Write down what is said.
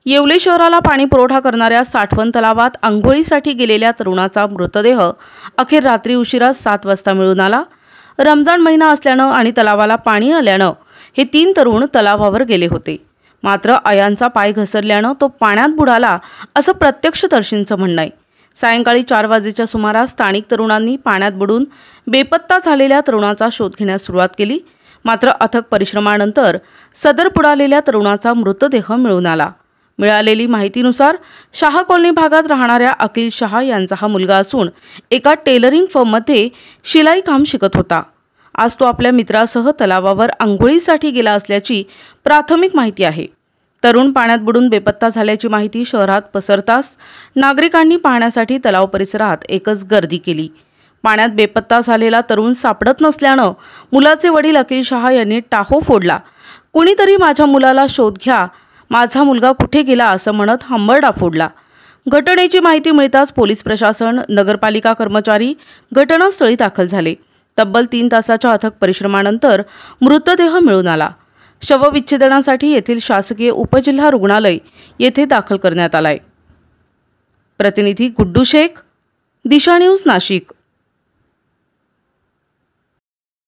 येवले शहराला पाणी पुरवठा करणाऱ्या साठवण तलावात अंघोळीसाठी गेलेल्या तरुणाचा मृतदेह अखेर रात्री उशिरा 7 वाजता मिळून आला। रमजान महिना असल्यानं आणि तलावाला पाणी आल्यानं हे 3 तरुण तलावावर गेले होते। मात्र अयांचा पाय घसरल्यानं तो पाण्यात बुडाला असं प्रत्यक्षदर्शींचं म्हणणं आहे। सायंकाळी 4 वाजेच्या सुमारास स्थानिक तरुणांनी पाण्यात बुडून बेपत्ता झालेल्या तरुणाचा शोध घेण्यास सुरुवात केली। मात्र अथक परिश्रमानंतर सदर बुडालेल्या तरुणाचा मृतदेह मिळून आला। मिळालेली माहितीनुसार शाह कॉलनी भागात राहणाऱ्या अखिल शाह यांचा हा मुलगा असून एका टेलरिंग फर्ममध्ये शिलाई काम शिकत होता। आज तो आपल्या मित्रासह तलावावर अंघोळीसाठी गेला असल्याची प्राथमिक माहिती आहे। तरुण पाण्यात बुडून बेपत्ता झाल्याची माहिती शहरात पसरताच नागरिकांनी पाहण्यासाठी तलाव परिसरात एकच गर्दी केली। पाण्यात बेपत्ता झालेला तरुण सापडत नसल्यानं मुलाचे वडील अखिल शाह यांनी टाहो फोडला। कुणीतरी माझ्या मुलाला शोध घ्या, माझा मुलगा कुठे गेला असं म्हणत हंबरडा फोडला। घटनेची माहिती मिळताच पोलीस प्रशासन, नगरपालिका कर्मचारी घटनास्थळी दाखल झाले। तब्बल 3 तासाच्या अथक परिश्रमानंतर मृतदेह मिळून आला। शवविच्छेदनासाठी येथील शासकीय उपजिल्हा रुग्णालय येथे दाखल करण्यात आलाय। प्रतिनिधी गुड्डू शेख, दिशा न्यूज, नाशिक।